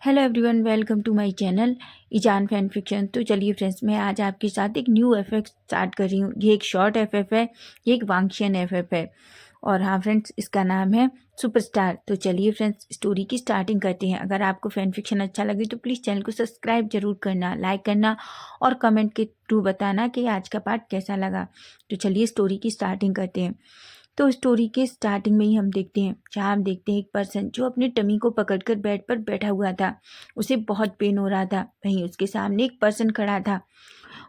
Hello everyone, welcome to my channel ईजान fan fiction. तो चलिए फ्रेंड्स, मैं आज आपके साथ एक न्यू एफएफ स्टार्ट कर रही हूँ। ये एक शॉर्ट एफएफ है, ये एक वांशियन एफएफ है और हाँ फ्रेंड्स, इसका नाम है सुपरस्टार। तो चलिए फ्रेंड्स, स्टोरी की स्टार्टिंग करते हैं। अगर आपको फैन फिक्शन अच्छा लगे तो प्लीज़ चैनल को सब्सक्राइब जरूर करना, लाइक करना और कमेंट के थ्रू बताना कि आज का पार्ट कैसा लगा। तो चलिए स्टोरी की स्टार्टिंग करते हैं। तो स्टोरी के स्टार्टिंग में ही हम देखते हैं, जहाँ हम देखते हैं एक पर्सन जो अपनी टमी को पकड़कर बेड पर बैठा हुआ था। उसे बहुत पेन हो रहा था। वहीं उसके सामने एक पर्सन खड़ा था।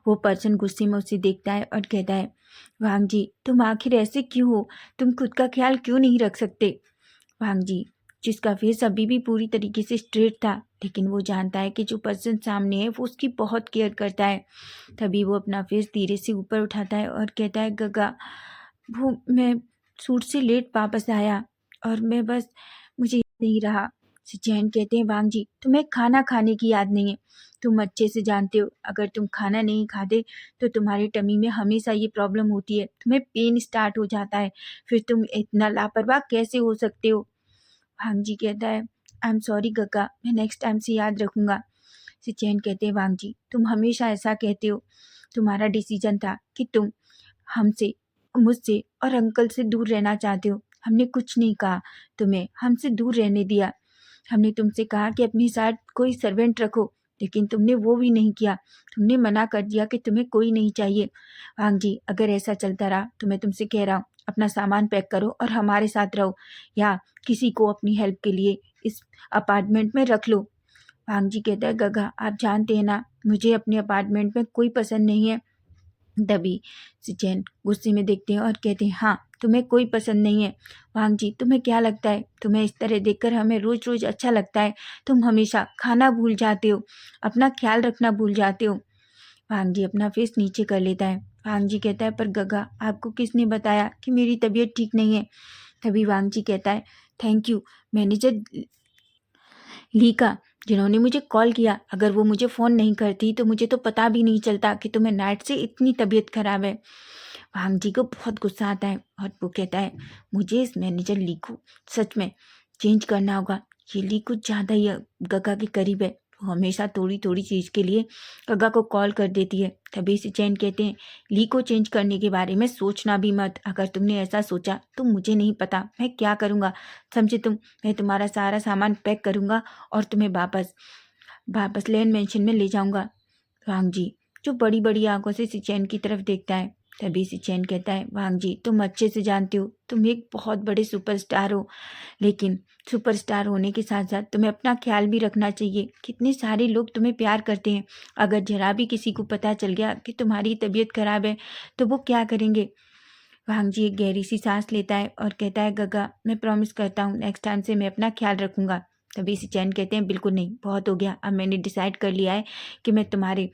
वो पर्सन गुस्से में उसे देखता है और कहता है, वांग जी, तुम आखिर ऐसे क्यों हो? तुम खुद का ख्याल क्यों नहीं रख सकते? वांग जी, जिसका फेस अभी भी पूरी तरीके से स्ट्रेट था, लेकिन वो जानता है कि जो पर्सन सामने है वो उसकी बहुत केयर करता है। तभी वो अपना फेस धीरे से ऊपर उठाता है और कहता है, गगा, वो मैं सूट से लेट वापस आया और मैं बस मुझे याद नहीं रहा। जैन कहते हैं, वांग जी, तुम्हें खाना खाने की याद नहीं है। तुम अच्छे से जानते हो, अगर तुम खाना नहीं खाते तो तुम्हारी टमी में हमेशा ये प्रॉब्लम होती है, तुम्हें पेन स्टार्ट हो जाता है। फिर तुम इतना लापरवाह कैसे हो सकते हो? वांग जी कहता है, आई एम सॉरी गग्गा, मैं नेक्स्ट टाइम से याद रखूंगा। सिचैन कहते हैं, वांग जी, तुम हमेशा ऐसा कहते हो। तुम्हारा डिसीजन था कि तुम हमसे, मुझसे और अंकल से दूर रहना चाहते हो। हमने कुछ नहीं कहा तुम्हें हमसे दूर रहने दिया। हमने तुमसे कहा कि अपने साथ कोई सर्वेंट रखो, लेकिन तुमने वो भी नहीं किया। तुमने मना कर दिया कि तुम्हें कोई नहीं चाहिए। वांग जी, अगर ऐसा चलता रहा तो मैं तुमसे कह रहा हूँ, अपना सामान पैक करो और हमारे साथ रहो, या किसी को अपनी हेल्प के लिए इस अपार्टमेंट में रख लो। वांग जी कहता है, गगा, आप जानते हैं ना, मुझे अपने अपार्टमेंट में कोई पसंद नहीं है। तभी सिचैन गुस्से में देखते हैं और कहते हैं, हाँ, तुम्हें कोई पसंद नहीं है। वांग जी, तुम्हें क्या लगता है, तुम्हें इस तरह देखकर हमें रोज रोज अच्छा लगता है? तुम हमेशा खाना भूल जाते हो, अपना ख्याल रखना भूल जाते हो। वांग जी अपना फेस नीचे कर लेता है। वांग जी कहता है, पर गगा, आपको किसने बताया कि मेरी तबीयत ठीक नहीं है? तभी वांग जी कहता है, थैंक यू मैनेजर ली का, जिन्होंने मुझे कॉल किया। अगर वो मुझे फ़ोन नहीं करती तो मुझे तो पता भी नहीं चलता कि तुम्हें नाइट से इतनी तबीयत खराब है। वांग जी को बहुत गुस्सा आता है और वो कहता है, मुझे इस मैनेजर ली को सच में चेंज करना होगा। ये ली कुछ ज़्यादा ही गगा के करीब है। वो हमेशा थोड़ी थोड़ी चीज़ के लिए गगा को कॉल कर देती है। तभी से चैन कहते हैं, ली को चेंज करने के बारे में सोचना भी मत। अगर तुमने ऐसा सोचा तो मुझे नहीं पता मैं क्या करूँगा, समझे तुम? मैं तुम्हारा सारा सामान पैक करूँगा और तुम्हें वापस वापस लैंड मेंशन में ले जाऊँगा। वांग जी, जो बड़ी बड़ी आंखों से सिचैन की तरफ देखता है। तभी सिचैन कहता है, वांग जी, तुम अच्छे से जानते हो तुम एक बहुत बड़े सुपरस्टार हो, लेकिन सुपरस्टार होने के साथ साथ तुम्हें अपना ख्याल भी रखना चाहिए। कितने सारे लोग तुम्हें प्यार करते हैं। अगर जरा भी किसी को पता चल गया कि तुम्हारी तबीयत खराब है तो वो क्या करेंगे? वांग जी एक गहरी सी सांस लेता है और कहता है, गगा, मैं प्रॉमिस करता हूँ नेक्स्ट टाइम से मैं अपना ख्याल रखूंगा। तभी सिचैन कहते हैं, बिल्कुल नहीं, बहुत हो गया। अब मैंने डिसाइड कर लिया है कि मैं तुम्हारे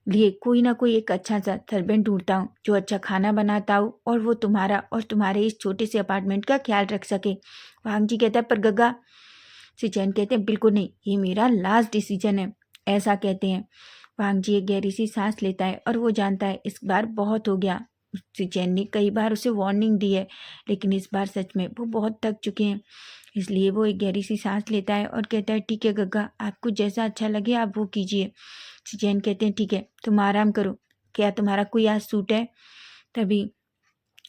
लिए कोई ना कोई एक अच्छा सा सर्वेंट ढूंढता हूँ जो अच्छा खाना बनाता हो और वो तुम्हारा और तुम्हारे इस छोटे से अपार्टमेंट का ख्याल रख सके। वांग जी कहता है, पर गगा, सिचैन कहते हैं, बिल्कुल नहीं, ये मेरा लास्ट डिसीजन है। ऐसा कहते हैं। वांग जी एक गहरी सी सांस लेता है और वो जानता है इस बार बहुत हो गया। सिचैन ने कई बार उसे वार्निंग दी है, लेकिन इस बार सच में वो बहुत थक चुके हैं। इसलिए वो एक गहरी सी सांस लेता है और कहता है, ठीक है गग्गा, आपको जैसा अच्छा लगे आप वो कीजिए। सिचैन कहते हैं, ठीक है, तुम आराम करो। क्या तुम्हारा कोई आज सूट है? तभी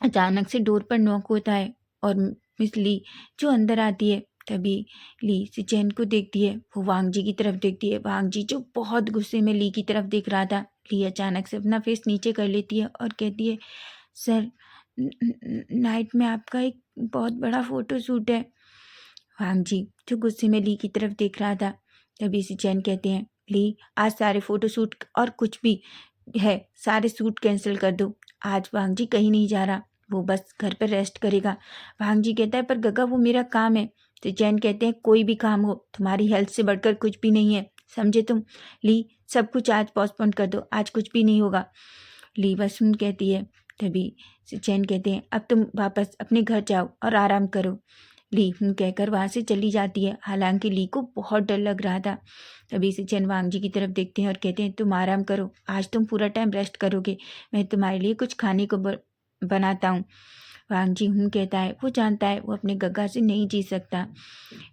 अचानक से डोर पर नॉक होता है और मिस ली जो अंदर आती है। तभी ली सिचैन को देखती है। वो वांग जी की तरफ देखती है। वांग जी जो बहुत गुस्से में ली की तरफ देख रहा था, ली अचानक से अपना फेस नीचे कर लेती है और कहती है, सर, नाइट में आपका एक बहुत बड़ा फोटो शूट है। वांग जी जो गुस्से में ली की तरफ देख रहा था। तभी सिचैन कहते हैं, ली, आज सारे फोटो शूट और कुछ भी है सारे शूट कैंसिल कर दो। आज वांग जी कहीं नहीं जा रहा, वो बस घर पर रेस्ट करेगा। वांग जी कहता है, पर गगा, वो मेरा काम है। सिचैन कहते हैं, कोई भी काम हो तुम्हारी हेल्थ से बढ़कर कुछ भी नहीं है, समझे तुम? ली, सब कुछ आज पोस्टपोन कर दो, आज कुछ भी नहीं होगा। ली बस सुन कहती है। तभी सिचैन कहते हैं, अब तुम वापस अपने घर जाओ और आराम करो। ली कहकर वहाँ से चली जाती है। हालांकि ली को बहुत डर लग रहा था। तभी सिचैन वांग जी की तरफ देखते हैं और कहते हैं, तुम आराम करो, आज तुम पूरा टाइम रेस्ट करोगे, मैं तुम्हारे लिए कुछ खाने को बनाता हूँ। वांग जी कहता है वो जानता है वो अपने गग्गा से नहीं जी सकता।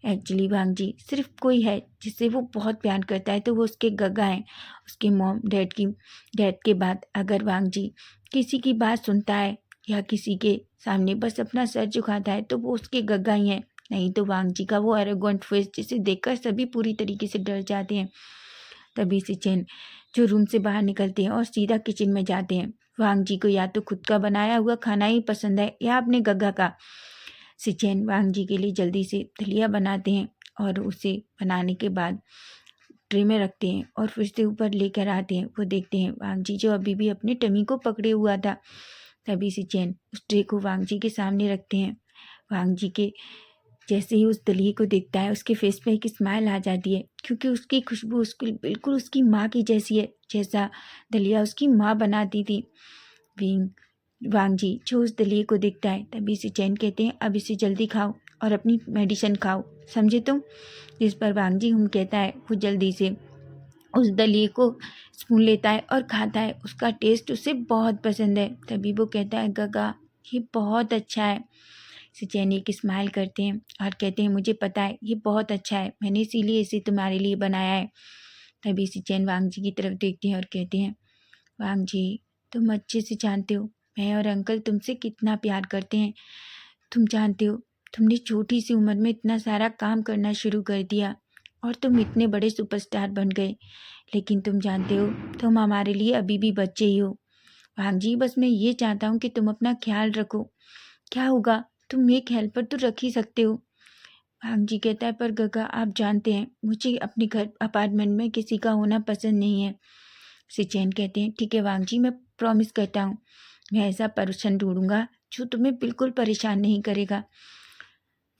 एक्चुअली वांग जी सिर्फ कोई है जिससे वो बहुत प्यार करता है तो वो उसके गग्गा हैं। उसके मॉम डैड के बाद अगर वांग जी किसी की बात सुनता है या किसी के सामने बस अपना सर झुकाता है तो वो उसके गग्गा ही हैं। नहीं तो वांग जी का वो एरोगेंट फेस जिसे देखकर सभी पूरी तरीके से डर जाते हैं। तभी से चैन जो रूम से बाहर निकलते हैं और सीधा किचन में जाते हैं। वांग जी को या तो खुद का बनाया हुआ खाना ही पसंद है या अपने गग्गा का। सिचेन वांग जी के लिए जल्दी से दलिया बनाते हैं और उसे बनाने के बाद ट्रे में रखते हैं और फिर से ऊपर लेकर आते हैं। वो देखते हैं वांग जी जो अभी भी अपनी टमी को पकड़े हुआ था। तभी सिचेन उस ट्रे को वांग जी के सामने रखते हैं। वांग जी के जैसे ही उस दलिए को देखता है उसके फेस पे एक स्माइल आ जाती है क्योंकि उसकी खुशबू उसकी बिल्कुल उसकी माँ की जैसी है, जैसा दलिया उसकी माँ बनाती थी। विंग वांग जी जो उस दलिए को देखता है तभी से चैन कहते हैं अब इसे जल्दी खाओ और अपनी मेडिसिन खाओ, समझे तुम। जिस पर वांग जी कहता है वो जल्दी से उस दलिए को स्पून लेता है और खाता है। उसका टेस्ट उसे बहुत पसंद है। तभी वो कहता है गगा ये बहुत अच्छा है। सिचैन एक स्माइल करते हैं और कहते हैं मुझे पता है ये बहुत अच्छा है, मैंने इसीलिए इसे तुम्हारे लिए बनाया है। तभी सिचैन वांग जी की तरफ देखते हैं और कहते हैं वांग जी तुम अच्छे से जानते हो मैं और अंकल तुमसे कितना प्यार करते हैं। तुम जानते हो तुमने छोटी सी उम्र में इतना सारा काम करना शुरू कर दिया और तुम इतने बड़े सुपरस्टार बन गए, लेकिन तुम जानते हो तुम हमारे लिए अभी भी बच्चे ही हो। वांग जी बस मैं ये चाहता हूँ कि तुम अपना ख्याल रखो, क्या होगा तुम एक हेल्पर तो रख ही सकते हो। वांग जी कहता है पर गगा आप जानते हैं मुझे अपने घर अपार्टमेंट में किसी का होना पसंद नहीं है। सिचैन कहते हैं ठीक है वांग जी मैं प्रॉमिस करता हूँ मैं ऐसा पर्सन ढूंढूंगा जो तुम्हें बिल्कुल परेशान नहीं करेगा।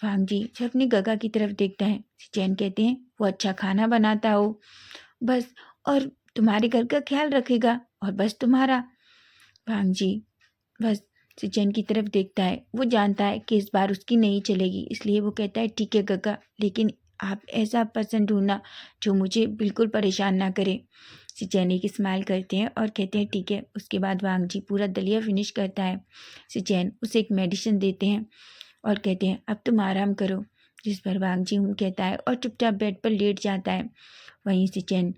वांग जी जो अपनी गगा की तरफ देखता है सिचैन कहते हैं वो अच्छा खाना बनाता हो बस, और तुम्हारे घर का ख्याल रखेगा और बस तुम्हारा। वांग जी बस सिचैन की तरफ देखता है। वो जानता है कि इस बार उसकी नहीं चलेगी, इसलिए वो कहता है ठीक है गगा लेकिन आप ऐसा पर्सन ढूंढना जो मुझे बिल्कुल परेशान ना करे। सिचैन एक स्माइल करते हैं और कहते हैं ठीक है। उसके बाद वांग जी पूरा दलिया फिनिश करता है। सिचैन उसे एक मेडिसिन देते हैं और कहते हैं अब तुम आराम करो। जिस पर वांग जी कहता है और चुपचाप बेड पर लेट जाता है। वहीं सिचैन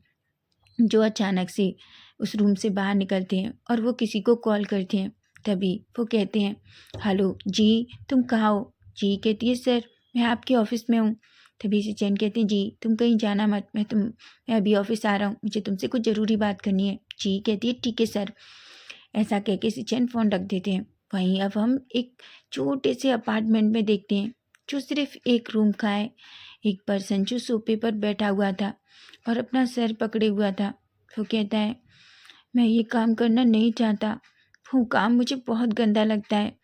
जो अचानक से उस रूम से बाहर निकलते हैं और वो किसी को कॉल करते हैं। तभी वो कहते हैं हेलो जी तुम कहाँ हो। जी कहती है सर मैं आपके ऑफिस में हूँ। तभी से चैन कहते हैं जी तुम कहीं जाना मत, मैं अभी ऑफिस आ रहा हूँ, मुझे तुमसे कुछ ज़रूरी बात करनी है। जी कहती है ठीक है सर। ऐसा कह के सिचैन फ़ोन रख देते हैं। वहीं अब हम एक छोटे से अपार्टमेंट में देखते हैं जो सिर्फ एक रूम का है। एक पर्सन जो सोफे पर बैठा हुआ था और अपना सर पकड़े हुआ था। वो कहता है मैं ये काम करना नहीं चाहता, वो काम मुझे बहुत गंदा लगता है,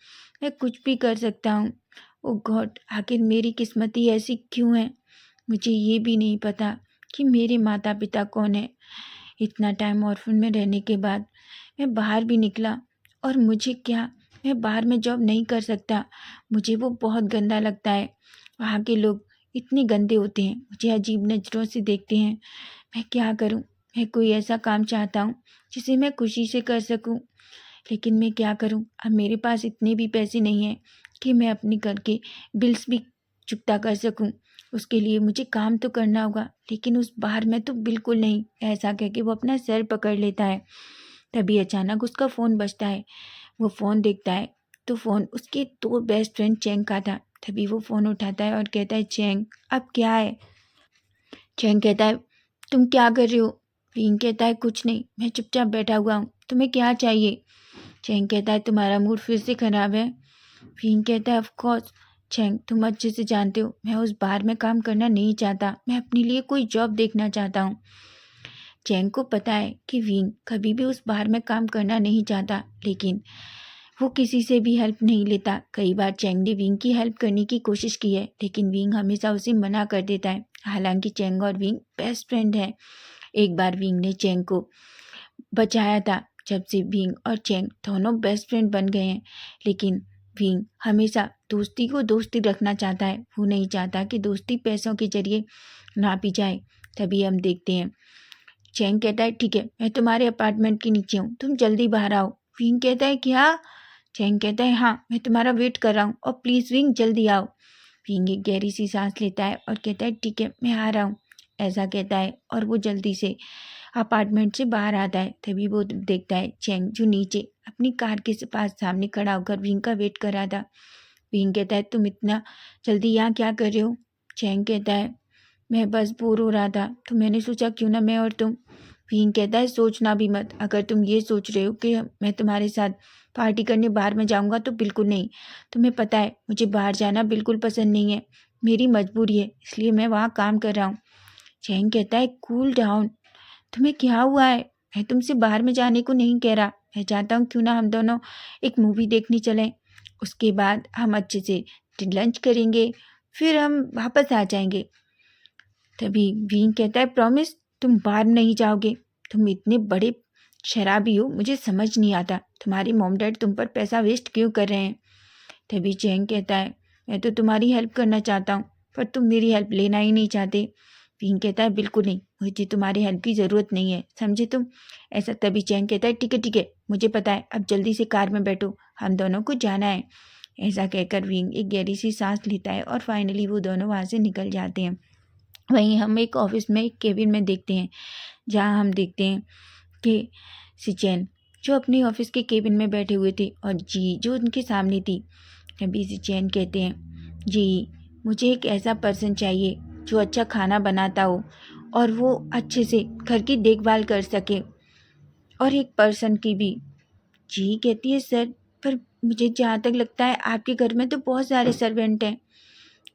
मैं कुछ भी कर सकता हूँ। ओ गॉड आखिर मेरी किस्मत ही ऐसी क्यों है। मुझे ये भी नहीं पता कि मेरे माता पिता कौन है। इतना टाइम ऑर्फन में रहने के बाद मैं बाहर भी निकला और मुझे क्या, मैं बाहर में जॉब नहीं कर सकता, मुझे वो बहुत गंदा लगता है। वहाँ के लोग इतने गंदे होते हैं, मुझे अजीब नज़रों से देखते हैं। मैं क्या करूँ, मैं कोई ऐसा काम चाहता हूँ जिसे मैं खुशी से कर सकूँ, लेकिन मैं क्या करूँ। अब मेरे पास इतने भी पैसे नहीं हैं कि मैं अपने घर के बिल्स भी चुकता कर सकूँ। उसके लिए मुझे काम तो करना होगा, लेकिन उस बाहर में तो बिल्कुल नहीं। ऐसा कह के वो अपना सर पकड़ लेता है। तभी अचानक उसका फ़ोन बजता है। वो फ़ोन देखता है तो फ़ोन उसके दो बेस्ट फ्रेंड चैंग का था। तभी वो फ़ोन उठाता है और कहता है चैंग अब क्या है। चैंग कहता है तुम क्या कर रहे हो। विंग कहता है कुछ नहीं, मैं चुपचाप बैठा हुआ हूँ, तुम्हें क्या चाहिए। चैंग कहता है तुम्हारा मूड फिर से खराब है। विंग कहता है ऑफ कोर्स चैंग तुम अच्छे से जानते हो मैं उस बार में काम करना नहीं चाहता, मैं अपने लिए कोई जॉब देखना चाहता हूँ। चैंग को पता है कि विंग कभी भी उस बार में काम करना नहीं चाहता, लेकिन वो किसी से भी हेल्प नहीं लेता। कई बार चैंग ने विंग की हेल्प करने की कोशिश की है, लेकिन विंग हमेशा उसे मना कर देता है। हालांकि चैंग और विंग बेस्ट फ्रेंड हैं। एक बार विंग ने चैंग को बचाया था। जब से विंग और चैंग दोनों बेस्ट फ्रेंड बन गए हैं, लेकिन विंग हमेशा दोस्ती को दोस्ती रखना चाहता है। वो नहीं चाहता कि दोस्ती पैसों के जरिए नापी जाए। तभी हम देखते हैं चैंग कहता है ठीक है मैं तुम्हारे अपार्टमेंट के नीचे हूँ, तुम जल्दी बाहर आओ। विंग कहता है क्या, चैंग कहता है हाँ मैं तुम्हारा वेट कर रहा हूँ और प्लीज़ विंग जल्दी आओ। विंग एक गहरी सी सांस लेता है और कहता है ठीक है मैं आ रहा हूँ, ऐसा कहता है और वो जल्दी से अपार्टमेंट से बाहर आता है। तभी वो देखता है चैंग जो नीचे अपनी कार के पास सामने खड़ा होकर विंग का वेट कर रहा था। विंग कहता है तुम इतना जल्दी यहाँ क्या कर रहे हो? चैंग कहता है मैं बस बोर हो रहा था तो मैंने सोचा क्यों ना मैं और तुम। विंग कहता है सोचना भी मत, अगर तुम ये सोच रहे हो कि मैं तुम्हारे साथ पार्टी करने बाहर में जाऊंगा तो बिल्कुल नहीं। तुम्हें पता है मुझे बाहर जाना बिल्कुल पसंद नहीं है, मेरी मजबूरी है इसलिए मैं वहाँ काम कर रहा हूँ। चैंग कहता है कूल डाउन, तुम्हें क्या हुआ है? मैं तुमसे बाहर में जाने को नहीं कह रहा, मैं चाहता हूँ क्यों ना हम दोनों एक मूवी देखने चलें, उसके बाद हम अच्छे से लंच करेंगे, फिर हम वापस आ जाएंगे। तभी विंग कहता है प्रॉमिस तुम बाहर नहीं जाओगे, तुम इतने बड़े शराबी हो, मुझे समझ नहीं आता तुम्हारे मॉम डैड तुम पर पैसा वेस्ट क्यों कर रहे हैं। तभी चैंग कहता है मैं तो तुम्हारी हेल्प करना चाहता हूँ पर तुम मेरी हेल्प लेना ही नहीं चाहते। विंग कहता है बिल्कुल नहीं, मुझे तुम्हारी हेल्प की ज़रूरत नहीं है, समझे तुम ऐसा। तभी चैंग कहता है ठीक है मुझे पता है, अब जल्दी से कार में बैठो, हम दोनों को जाना है। ऐसा कहकर विंग एक गहरी सी सांस लेता है और फाइनली वो दोनों वहाँ से निकल जाते हैं। वहीं हम एक ऑफिस में एक केबिन में देखते हैं, जहाँ हम देखते हैं कि सिचैन जो अपने ऑफिस के केबिन में बैठे हुए थे और जी जो उनके सामने थी। तभी सिचैन कहते हैं जी मुझे एक ऐसा पर्सन चाहिए जो अच्छा खाना बनाता हो और वो अच्छे से घर की देखभाल कर सके और एक पर्सन की भी। जी कहती है सर पर मुझे जहाँ तक लगता है आपके घर में तो बहुत सारे सर्वेंट हैं।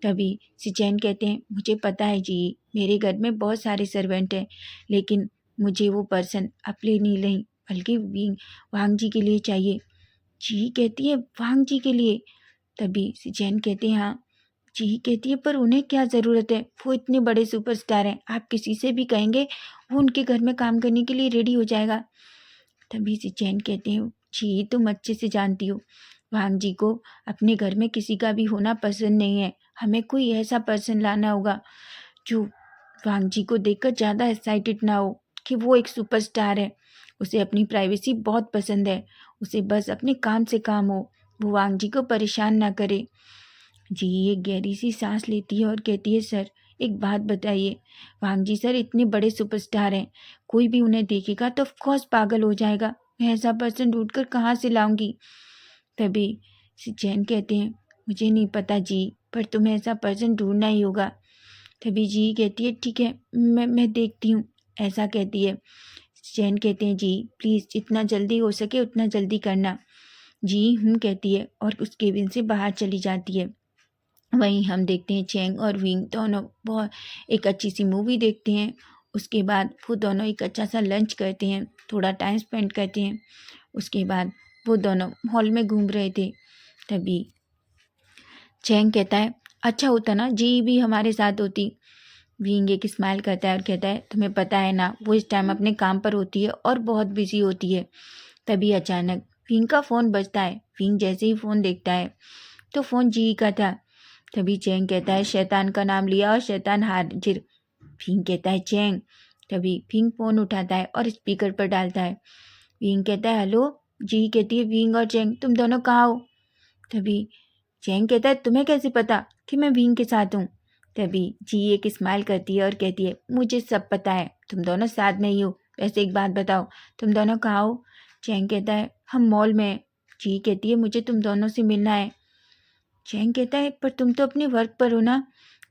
तभी सिचैन कहते हैं मुझे पता है जी मेरे घर में बहुत सारे सर्वेंट हैं, लेकिन मुझे वो पर्सन अपने लिए नहीं बल्कि वांग जी के लिए चाहिए। जी कहती है वांग जी के लिए। तभी सिचैन कहते हैं हाँ। जी कहती है पर उन्हें क्या ज़रूरत है, वो इतने बड़े सुपरस्टार हैं, आप किसी से भी कहेंगे वो उनके घर में काम करने के लिए रेडी हो जाएगा। तभी सिचैन कहते हैं जी तुम अच्छे से जानती हो वांग जी को अपने घर में किसी का भी होना पसंद नहीं है, हमें कोई ऐसा पर्सन लाना होगा जो वांग जी को देखकर ज़्यादा एक्साइटेड ना हो कि वो एक सुपरस्टार है, उसे अपनी प्राइवेसी बहुत पसंद है, उसे बस अपने काम से काम हो, वो वांग जी को परेशान ना करे। जी एक गहरी सी सांस लेती है और कहती है सर एक बात बताइए, वांग जी सर इतने बड़े सुपरस्टार हैं, कोई भी उन्हें देखेगा तो ऑफकोर्स पागल हो जाएगा, मैं ऐसा पर्सन ढूंढ कर कहाँ से लाऊंगी। तभी सिचैन कहते हैं मुझे नहीं पता जी पर तुम्हें ऐसा पर्सन ढूंढना ही होगा। तभी जी कहती है ठीक है मैं देखती हूँ, ऐसा कहती है। सिचैन कहते हैं जी प्लीज़ जितना जल्दी हो सके उतना जल्दी करना। जी कहती है और उस केबिन से बाहर चली जाती है। वहीं हम देखते हैं चैंग और विंग दोनों बहुत एक अच्छी सी मूवी देखते हैं, उसके बाद वो दोनों एक अच्छा सा लंच करते हैं, थोड़ा टाइम स्पेंड करते हैं। उसके बाद वो दोनों हॉल में घूम रहे थे। तभी चैंग कहता है अच्छा होता ना जी भी हमारे साथ होती। विंग एक स्माइल करता है और कहता है तुम्हें पता है ना वो इस टाइम अपने काम पर होती है और बहुत बिजी होती है। तभी अचानक विंग का फ़ोन बजता है। विंग जैसे ही फ़ोन देखता है तो फ़ोन जी का था। तभी चैंग कहता है शैतान का नाम लिया और शैतान हाजिर। विंग कहता है चैंग। तभी विंग फ़ोन उठाता है और स्पीकर पर डालता है। विंग कहता है हेलो। जी कहती है विंग और चैंग तुम दोनों कहाँ हो? तभी चैंग कहता है तुम्हें कैसे पता कि मैं विंग के साथ हूँ? तभी जी एक स्माइल करती है और कहती है मुझे सब पता है, तुम दोनों साथ में ही हो। वैसे एक बात बताओ तुम दोनों कहाँ हो? चैंग कहता है हम मॉल में हैं। जी कहती है मुझे तुम दोनों से मिलना है। चैंग कहता है पर तुम तो अपने वर्क पर हो ना?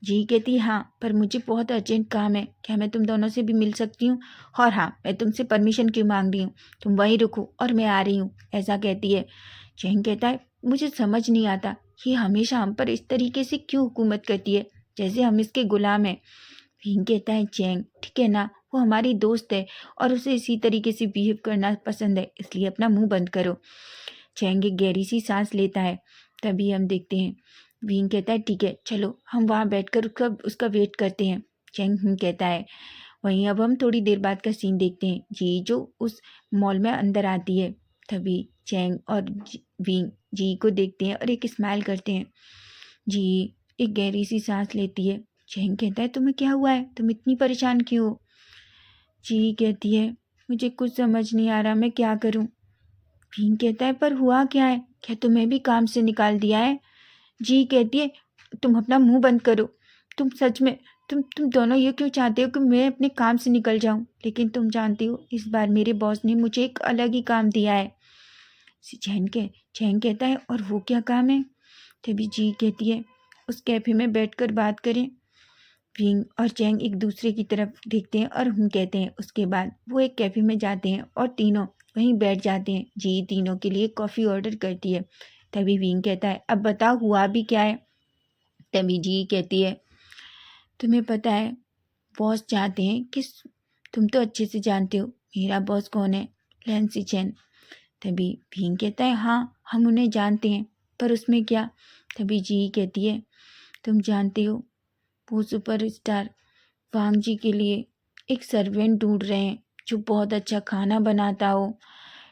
जी कहती है हाँ पर मुझे बहुत अर्जेंट काम है, क्या मैं तुम दोनों से भी मिल सकती हूँ? और हाँ मैं तुमसे परमिशन क्यों मांग रही हूँ, तुम वहीं रुको और मैं आ रही हूँ, ऐसा कहती है। चैंग कहता है मुझे समझ नहीं आता ये हमेशा हम पर इस तरीके से क्यों हुकूमत करती है, जैसे हम इसके गुलाम हैं। विंग कहता है चैंग ठीक है ना वो हमारी दोस्त है और उसे इसी तरीके से बिहेव करना पसंद है, इसलिए अपना मुंह बंद करो। चैंग एक गहरी सी सांस लेता है। तभी हम देखते हैं विंग कहता है ठीक है चलो हम वहाँ बैठकर उसका उसका वेट करते हैं। चैंग कहता है। वहीं अब हम थोड़ी देर बाद का सीन देखते हैं जी जो उस मॉल में अंदर आती है। तभी चैंग और विंग जी को देखते हैं और एक स्माइल करते हैं। जी एक गहरी सी सांस लेती है। चैंग कहता है तुम्हें क्या हुआ है, तुम इतनी परेशान क्यों हो? जी कहती है मुझे कुछ समझ नहीं आ रहा मैं क्या करूं। भीम कहता है पर हुआ क्या है, क्या तुम्हें भी काम से निकाल दिया है? जी कहती है तुम अपना मुंह बंद करो। तुम सच में तुम दोनों ये क्यों चाहते हो कि मैं अपने काम से निकल जाऊं? लेकिन तुम जानती हो इस बार मेरे बॉस ने मुझे एक अलग ही काम दिया है। चैन कहता है और वो क्या काम है? तभी जी कहती है उस कैफे में बैठकर बात करें। विंग और चैंग एक दूसरे की तरफ देखते हैं और हम कहते हैं। उसके बाद वो एक कैफे में जाते हैं और तीनों वहीं बैठ जाते हैं। जी तीनों के लिए कॉफ़ी ऑर्डर करती है। तभी विंग कहता है अब बताओ हुआ भी क्या है? तभी जी कहती है तुम्हें पता है बॉस चाहते हैं कि तुम तो अच्छे से जानते हो मेरा बॉस कौन है, लैंसी चैन। तभी भीम कहता है हाँ हम उन्हें जानते हैं, पर उसमें क्या? तभी जी कहती है तुम जानते हो वो सुपरस्टार वांग जी के लिए एक सर्वेंट ढूंढ रहे हैं जो बहुत अच्छा खाना बनाता हो,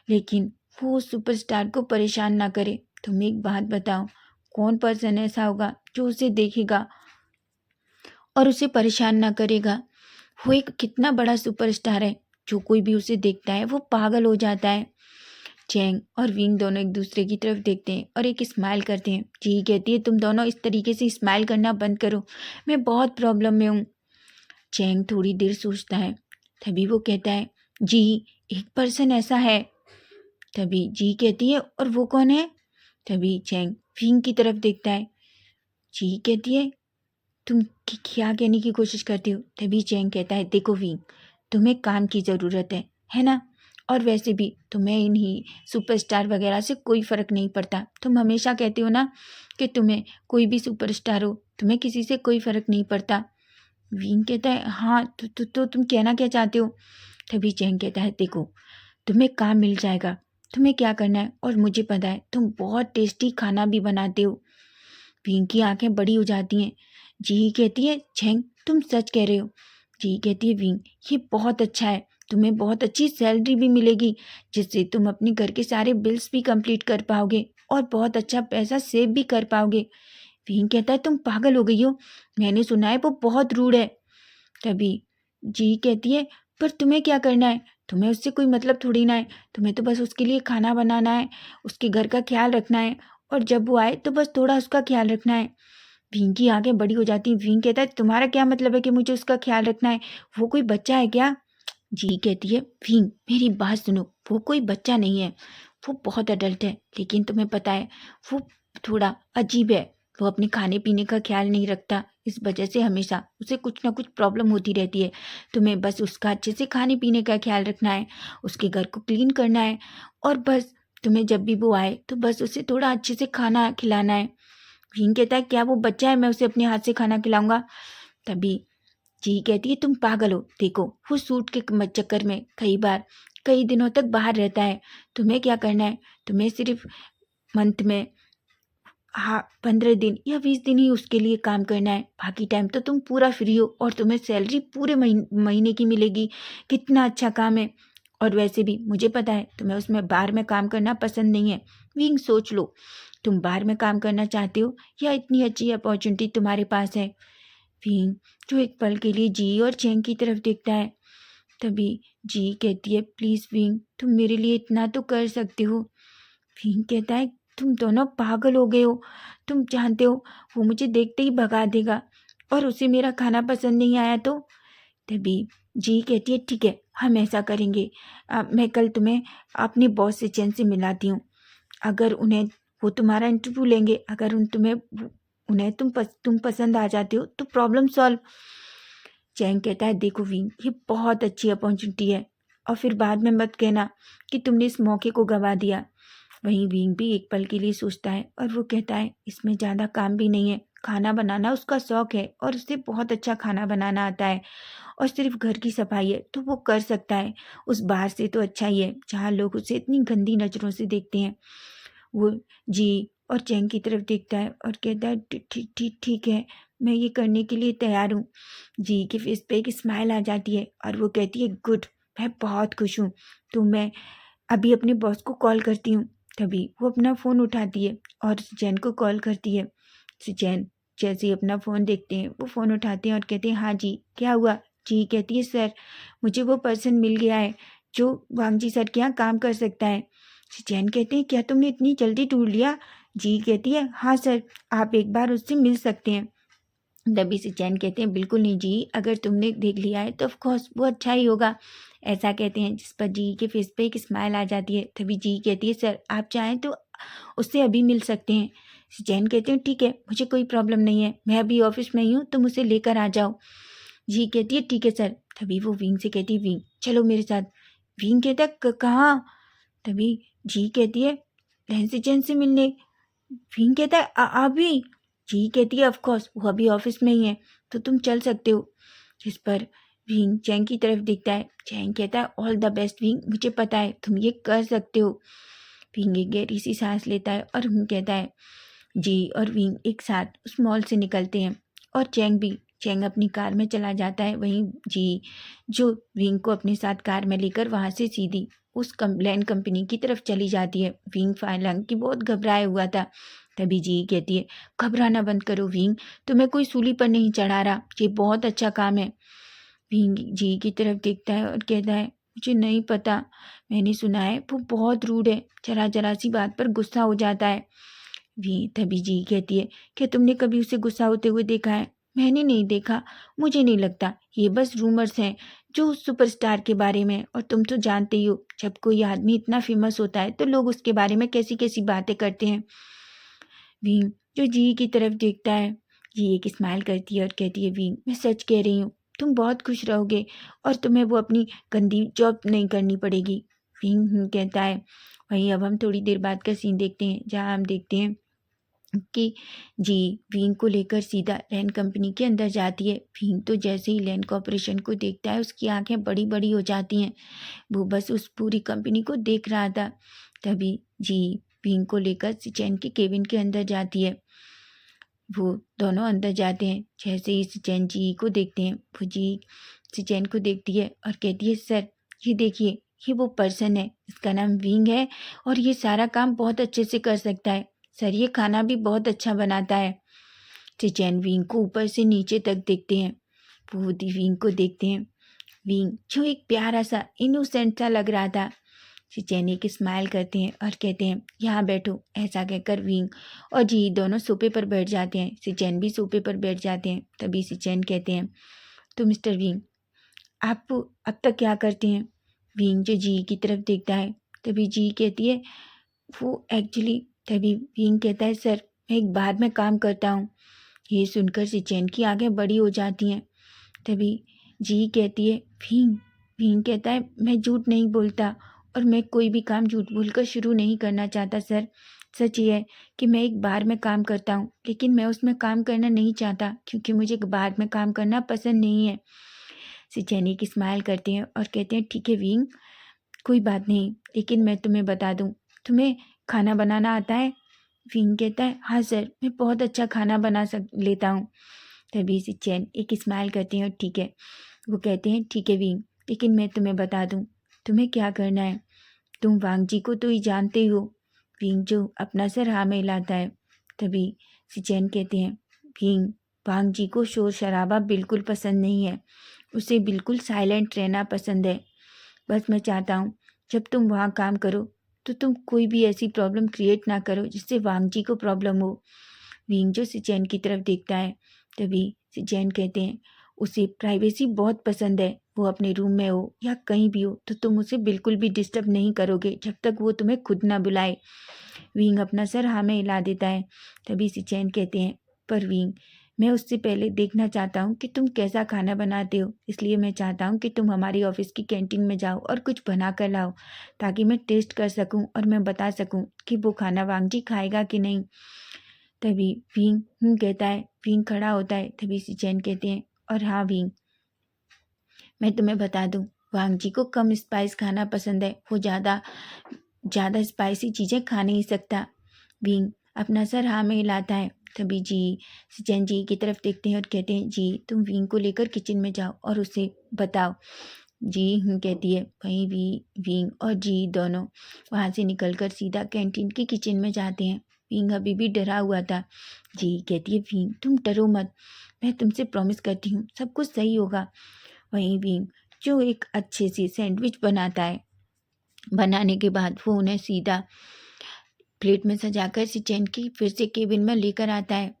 लेकिन वो उस सुपरस्टार को परेशान ना करे। तुम एक बात बताओ कौन पर्सन ऐसा होगा जो उसे देखेगा और उसे परेशान ना करेगा? वो एक कितना बड़ा सुपरस्टार है, जो कोई भी उसे देखता है वो पागल हो जाता है। चैंग और विंग दोनों एक दूसरे की तरफ देखते हैं और एक स्माइल करते हैं। जी कहती है तुम दोनों इस तरीके से स्माइल करना बंद करो, मैं बहुत प्रॉब्लम में हूँ। चैंग थोड़ी देर सोचता है, तभी वो कहता है जी एक पर्सन ऐसा है। तभी जी कहती है और वो कौन है? तभी चैंग विंग की तरफ देखता है। जी कहती है तुम क्या कहने की कोशिश करती हो? तभी चैंग कहता है देखो विंग तुम्हें काम की ज़रूरत है ना? और वैसे भी तुम्हें इन्हीं सुपरस्टार वगैरह से कोई फ़र्क नहीं पड़ता। तुम हमेशा कहते हो ना कि तुम्हें कोई भी सुपरस्टार हो तुम्हें किसी से कोई फ़र्क नहीं पड़ता। विंग कहता है हाँ तो तुम कहना क्या चाहते हो? तभी चैंग कहता है देखो तुम्हें काम मिल जाएगा, तुम्हें क्या करना है और मुझे पता है तुम बहुत टेस्टी खाना भी बनाते हो। विंग की आंखें बड़ी हो जाती हैं। जी कहती है चैंग तुम सच कह रहे हो? जी कहती है विंग ये बहुत अच्छा है, तुम्हें बहुत अच्छी सैलरी भी मिलेगी जिससे तुम अपने घर के सारे बिल्स भी कंप्लीट कर पाओगे और बहुत अच्छा पैसा सेव भी कर पाओगे। विंग कहता है तुम पागल हो गई हो, मैंने सुना है वो बहुत रूड है। तभी जी कहती है पर तुम्हें क्या करना है? तुम्हें उससे कोई मतलब थोड़ी ना है, तुम्हें तो बस उसके लिए खाना बनाना है, उसके घर का ख्याल रखना है और जब वो आए तो बस थोड़ा उसका ख्याल रखना है। विंग की आंखें बड़ी हो जाती हैं। विंग कहता है तुम्हारा क्या मतलब है कि मुझे उसका ख्याल रखना है? वो कोई बच्चा है क्या? जी कहती है विंग मेरी बात सुनो, वो कोई बच्चा नहीं है, वो बहुत अडल्ट है, लेकिन तुम्हें पता है वो थोड़ा अजीब है। वो अपने खाने पीने का ख्याल नहीं रखता, इस वजह से हमेशा उसे कुछ ना कुछ प्रॉब्लम होती रहती है। तुम्हें बस उसका अच्छे से खाने पीने का ख्याल रखना है, उसके घर को क्लीन करना है और बस तुम्हें जब भी वो आए तो बस उसे थोड़ा अच्छे से खाना खिलाना है। विंग कहता है क्या वो बच्चा है मैं उसे अपने हाथ से खाना खिलाऊंगा? तभी जी कहती है तुम पागल हो, देखो वो सूट के चक्कर में कई दिनों तक बाहर रहता है। तुम्हें क्या करना है? तुम्हें सिर्फ मंथ में हाँ 15 दिन या 20 दिन ही उसके लिए काम करना है, बाकी टाइम तो तुम पूरा फ्री हो और तुम्हें सैलरी पूरे महीने की मिलेगी। कितना अच्छा काम है। और वैसे भी मुझे पता है तुम्हें उसमें बाहर में काम करना पसंद नहीं है। विंग सोच लो तुम बाहर में काम करना चाहते हो या इतनी अच्छी अपॉर्चुनिटी तुम्हारे पास है? विंग जो एक पल के लिए जी और चैंग की तरफ देखता है। तभी जी कहती है प्लीज़ विंग तुम मेरे लिए इतना तो कर सकते हो। विंग कहता है तुम दोनों पागल हो गए हो, तुम जानते हो वो मुझे देखते ही भगा देगा और उसे मेरा खाना पसंद नहीं आया तो? तभी जी कहती है ठीक है हम ऐसा करेंगे, मैं कल तुम्हें अपने बॉस से चैन से मिलाती हूँ। अगर उन्हें वो तुम्हारा इंटरव्यू लेंगे, अगर उन्हें तुम पसंद आ जाते हो तो प्रॉब्लम सॉल्व। चैंग कहता है देखो विंग ये बहुत अच्छी अपॉर्चुनिटी है और फिर बाद में मत कहना कि तुमने इस मौके को गंवा दिया। वहीं विंग भी एक पल के लिए सोचता है और वो कहता है इसमें ज़्यादा काम भी नहीं है, खाना बनाना उसका शौक है और उसे बहुत अच्छा खाना बनाना आता है और सिर्फ घर की सफाई है तो वो कर सकता है। उस बाहर से तो अच्छा ही है जहाँ लोग उसे इतनी गंदी नज़रों से देखते हैं। वो जी और चैंग की तरफ देखता है और कहता है ठीक ठीक ठीक है, मैं ये करने के लिए तैयार हूँ। जी के फेस पे एक स्माइल आ जाती है और वो कहती है गुड, मैं बहुत खुश हूँ। तो मैं अभी अपने बॉस को कॉल करती हूँ। तभी वो अपना फ़ोन उठाती है और जैन को कॉल करती है। जैन जैसे ही अपना फ़ोन देखते हैं वो फ़ोन उठाते हैं और कहते हैं हाँ जी क्या हुआ? जी कहती है सर मुझे वो पर्सन मिल गया है जो वांगजी सर के यहाँ काम कर सकता है। चैन कहते हैं क्या तुमने इतनी जल्दी ढूंढ लिया? जी कहती है हाँ सर, आप एक बार उससे मिल सकते हैं। तभी से चैन कहते हैं बिल्कुल नहीं जी, अगर तुमने देख लिया है तो ऑफकोर्स वो अच्छा ही होगा। ऐसा कहते हैं, जिस पर जी के फेस पे एक स्माइल आ जाती है। तभी जी कहती है सर आप चाहें तो उससे अभी मिल सकते हैं। चैन कहते हैं ठीक है, मुझे कोई प्रॉब्लम नहीं है, मैं अभी ऑफिस में ही हूँ, तुम उसे लेकर आ जाओ। जी कहती है ठीक है सर। तभी वो विंग से कहती है विंग चलो मेरे साथ। विंग कहता है कहाँ? तभी जी कहती है लैंसी चैन से मिलने। विंग कहता है अभी? जी कहती है ऑफ कोर्स वो अभी ऑफिस में ही है, तो तुम चल सकते हो। जिस पर विंग चैंग की तरफ देखता है। चैंग कहता है ऑल द बेस्ट विंग, मुझे पता है तुम ये कर सकते हो। विंग एक गहरी सी सांस लेता है और कहता है जी और विंग एक साथ उस मॉल से निकलते हैं। और चैंग अपनी कार में चला जाता है। वहीं जी जो विंग को अपने साथ कार में लेकर वहाँ से सीधी उस लैंड कंपनी की तरफ चली जाती है। विंग हालांकि बहुत घबराया हुआ था। तभी जी कहती है घबराना बंद करो विंग, तुम्हें कोई सूली पर नहीं चढ़ा रहा, ये बहुत अच्छा काम है। विंग जी की तरफ देखता है और कहता है मुझे नहीं पता, मैंने सुना है वो बहुत रूड है, जरा जरा सी बात पर गुस्सा हो जाता है। तभी जी कहती है क्या तुमने कभी उसे गुस्सा होते हुए देखा है? मैंने नहीं देखा, मुझे नहीं लगता, ये बस रूमर्स हैं जो उस सुपरस्टार के बारे में, और तुम तो जानते ही हो जब कोई आदमी इतना फेमस होता है तो लोग उसके बारे में कैसी कैसी बातें करते हैं। विंग जो जी की तरफ देखता है। जी एक स्माइल करती है और कहती है विंग मैं सच कह रही हूँ, तुम बहुत खुश रहोगे और तुम्हें वो अपनी गंदी जॉब नहीं करनी पड़ेगी। विंग कहता है। वहीं अब हम थोड़ी देर बाद का सीन देखते हैं, जहाँ हम देखते हैं कि जी विंग को लेकर सीधा लैंड कंपनी के अंदर जाती है। विंग तो जैसे ही लैंड कॉर्पोरेशन को देखता है उसकी आंखें बड़ी बड़ी हो जाती हैं। वो बस उस पूरी कंपनी को देख रहा था। तभी जी विंग को लेकर सिचैन के केबिन के अंदर जाती है। वो दोनों अंदर जाते हैं। जैसे ही सिचैन जी को देखते हैं, वो जी सिचैन को देखती है और कहती है सर ये देखिए, ये वो पर्सन है, इसका नाम विंग है और ये सारा काम बहुत अच्छे से कर सकता है। सर ये खाना भी बहुत अच्छा बनाता है। सिचैन विंग को ऊपर से नीचे तक देखते हैं। वो विंग को देखते हैं। विंग जो एक प्यारा सा इनोसेंट सा लग रहा था। सिचैन एक स्माइल करते हैं और कहते हैं यहाँ बैठो। ऐसा कहकर विंग और जी दोनों सोफे पर बैठ जाते हैं। सिचैन भी सोफे पर बैठ जाते हैं। तभी सिचैन कहते हैं तो मिस्टर विंग आप अब तक क्या करते हैं? विंग जो जी की तरफ देखता है। तभी जी कहती है वो एक्चुअली। तभी विंग कहता है सर मैं एक बार में काम करता हूँ। ये सुनकर सिचैन की आंखें बड़ी हो जाती हैं। तभी जी कहती है भीम। भीम कहता है मैं झूठ नहीं बोलता और मैं कोई भी काम झूठ बोलकर शुरू नहीं करना चाहता सर। सच ये है कि मैं एक बार में काम करता हूँ, लेकिन मैं उसमें काम करना नहीं चाहता क्योंकि मुझे एक बार में काम करना पसंद नहीं है। सिचैनी की स्माइल करते हैं और कहते हैं ठीक है विंग, कोई बात नहीं, लेकिन मैं तुम्हें बता दूँ, तुम्हें खाना बनाना आता है? विंग कहता है हाँ सर, मैं बहुत अच्छा खाना बना लेता हूँ। तभी सिचैन एक स्माइल करते हैं और ठीक है, वो कहते हैं ठीक है विंग, लेकिन मैं तुम्हें बता दूँ तुम्हें क्या करना है। तुम वांग जी को तो ही जानते ही हो। विंग जो अपना सर हाँ में हिलाता है। तभी सिचैन कहते हैं विंग, वांग जी को शोर शराबा बिल्कुल पसंद नहीं है, उसे बिल्कुल साइलेंट रहना पसंद है। बस मैं चाहता हूँ जब तुम वहाँ काम करो तो तुम कोई भी ऐसी प्रॉब्लम क्रिएट ना करो जिससे वांग जी को प्रॉब्लम हो। विंग जो सिचैन की तरफ देखता है। तभी सिचैन कहते हैं उसे प्राइवेसी बहुत पसंद है, वो अपने रूम में हो या कहीं भी हो तो तुम उसे बिल्कुल भी डिस्टर्ब नहीं करोगे जब तक वो तुम्हें खुद ना बुलाए। विंग अपना सर हाँ में हिला देता है। तभी सिचैन कहते हैं पर विंग, मैं उससे पहले देखना चाहता हूँ कि तुम कैसा खाना बनाते हो, इसलिए मैं चाहता हूँ कि तुम हमारी ऑफिस की कैंटीन में जाओ और कुछ बना कर लाओ ताकि मैं टेस्ट कर सकूँ और मैं बता सकूँ कि वो खाना वांग जी खाएगा कि नहीं। तभी विंग कहता है। विंग खड़ा होता है। तभी सिचैन कहते हैं और हाँ विंग, मैं तुम्हें बता दूं, वांग जी को कम स्पाइस खाना पसंद है, वो ज़्यादा ज़्यादा स्पाइसी चीज़ें खा नहीं सकता। विंग अपना सर हाँ में हिलाता है। तभी जी सिचैन जी की तरफ देखते हैं और कहते हैं जी तुम विंग को लेकर किचन में जाओ और उसे बताओ। जी कहती है। वहीं विंग और जी दोनों वहाँ से निकलकर सीधा कैंटीन की किचन में जाते हैं। विंग अभी भी डरा हुआ था। जी कहती है विंग तुम डरो मत, मैं तुमसे प्रॉमिस करती हूँ सब कुछ सही होगा। वहीं विंग जो एक अच्छे से सैंडविच बनाता है बनाने के बाद वो उन्हें सीधा प्लेट में सजाकर सिचेन की फिर से केबिन में लेकर आता है।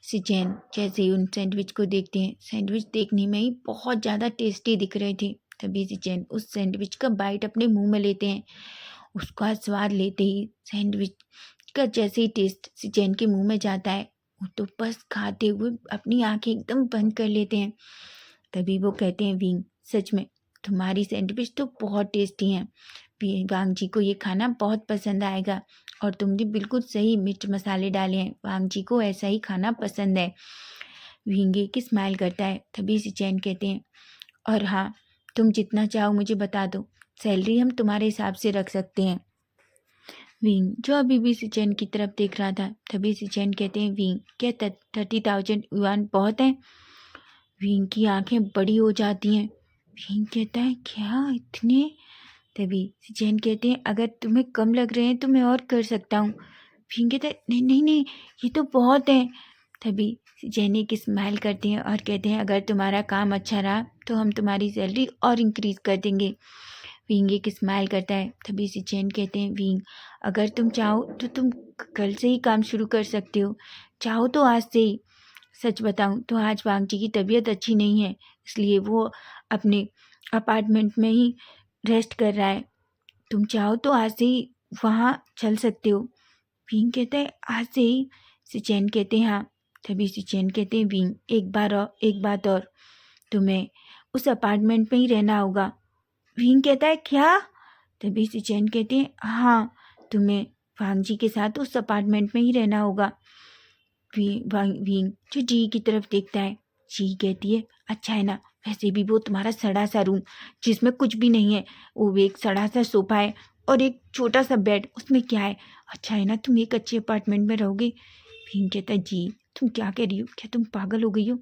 सिचेन जैसे ही उन सैंडविच को देखते हैं, सैंडविच देखने में ही बहुत ज़्यादा टेस्टी दिख रहे थे। तभी सिचेन उस सैंडविच का बाइट अपने मुंह में लेते हैं। उसका स्वाद लेते ही सैंडविच का जैसे ही टेस्ट सिचेन के मुंह में जाता है, वो तो बस खाते हुए अपनी आंखें एकदम बंद कर लेते हैं। तभी वो कहते हैं, विंग सच में तुम्हारी सैंडविच तो बहुत टेस्टी हैं। वांग जी को ये खाना बहुत पसंद आएगा और तुमने बिल्कुल सही मिर्च मसाले डाले हैं। वांग जी को ऐसा ही खाना पसंद है। विंग एक स्माइल करता है। तभी सिचेन कहते हैं, और हाँ, तुम जितना चाहो मुझे बता दो, सैलरी हम तुम्हारे हिसाब से रख सकते हैं। विंग जो अभी भी सिचेन की तरफ देख रहा था, तभी सिचेन कहते हैं, विंग क्या 30,000 युआन बहुत है? विंग की आंखें बड़ी हो जाती हैं। विंग कहता है, क्या इतने? तभी सिचेन कहते हैं, अगर तुम्हें कम लग रहे हैं तो मैं और कर सकता हूँ। विंग कहता है, नहीं नहीं नहीं, ये तो बहुत है। तभी सिचेन एक स्माइल करते हैं और कहते हैं, अगर तुम्हारा काम अच्छा रहा तो हम तुम्हारी सैलरी और इंक्रीज कर देंगे। विंग एक स्माइल करता है। तभी सिचेन कहते हैं, विंग अगर तुम चाहो तो तुम कल से ही काम शुरू कर सकते हो, चाहो तो आज से ही। सच बताऊं तो आज वांग जी की तबीयत अच्छी नहीं है, इसलिए वो अपने अपार्टमेंट में ही रेस्ट कर रहा है। तुम चाहो तो आज से ही वहाँ चल सकते हो। विंग कहता है, आज से ही? सिचेन कहते हैं, हाँ। तभी सिचेन कहते हैं, विंग एक बात और, तुम्हें उस अपार्टमेंट में ही रहना होगा। विंग कहता है, क्या? तभी सिचेन कहते हैं, हाँ, तुम्हें वांग जी के साथ उस अपार्टमेंट में ही रहना होगा। विंग जो जी की तरफ देखता है। जी कहती है, अच्छा है ना, वैसे भी वो तुम्हारा सड़ा सा रूम जिसमें कुछ भी नहीं है, वो एक सड़ा सा सोफा है और एक छोटा सा बेड, उसमें क्या है? अच्छा है ना, तुम एक अच्छे अपार्टमेंट में रहोगे। विंग कहता है, जी तुम क्या कह रही हो, क्या तुम पागल हो गई हो?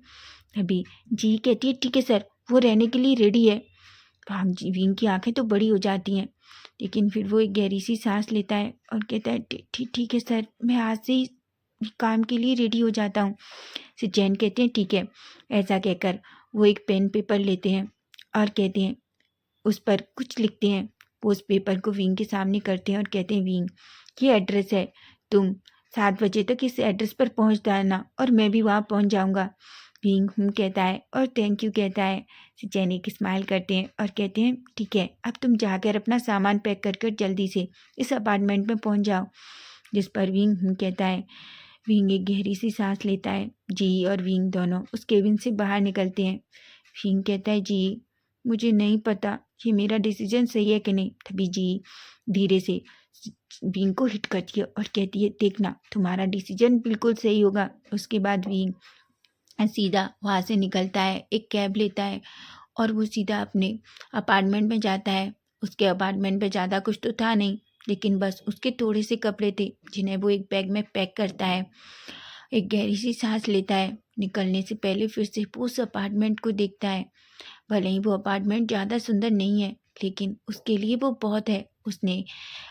अभी जी कहती है, ठीक है सर, वो रहने के लिए रेडी है। विंग की आंखें तो बड़ी हो जाती हैं, लेकिन फिर वो एक गहरी सी सांस लेता है और कहता है, ठीक है सर, मैं आज से ही काम के लिए रेडी हो जाता हूँ। सिचेन कहते हैं, ठीक है। ऐसा कहकर वो एक पेन पेपर लेते हैं और कहते हैं, उस पर कुछ लिखते हैं। वो उस पेपर को विंग के सामने करते हैं और कहते हैं, विंग ये एड्रेस है, तुम 7 बजे तक इस एड्रेस पर पहुँच जाना और मैं भी वहाँ पहुँच जाऊँगा। विंग कहता है और थैंक यू कहता है। सिचेन एक स्माइल करते हैं और कहते हैं, ठीक है, अब तुम जाकर अपना सामान पैक कर जल्दी से इस अपार्टमेंट में पहुँच जाओ। जिस पर विंग कहता है। विंग एक गहरी सी सांस लेता है। जी और विंग दोनों उस केबिन से बाहर निकलते हैं। विंग कहता है, जी मुझे नहीं पता ये मेरा डिसीजन सही है कि नहीं। तभी जी धीरे से विंग को हिट करती है और कहती है, देखना तुम्हारा डिसीजन बिल्कुल सही होगा। उसके बाद विंग सीधा वहाँ से निकलता है, एक कैब लेता है और वो सीधा अपने अपार्टमेंट में जाता है। उसके अपार्टमेंट में ज़्यादा कुछ तो था नहीं, लेकिन बस उसके थोड़े से कपड़े थे जिन्हें वो एक बैग में पैक करता है। एक गहरी सी सांस लेता है। निकलने से पहले फिर से वो उस अपार्टमेंट को देखता है। भले ही वो अपार्टमेंट ज़्यादा सुंदर नहीं है, लेकिन उसके लिए वो बहुत है। उसने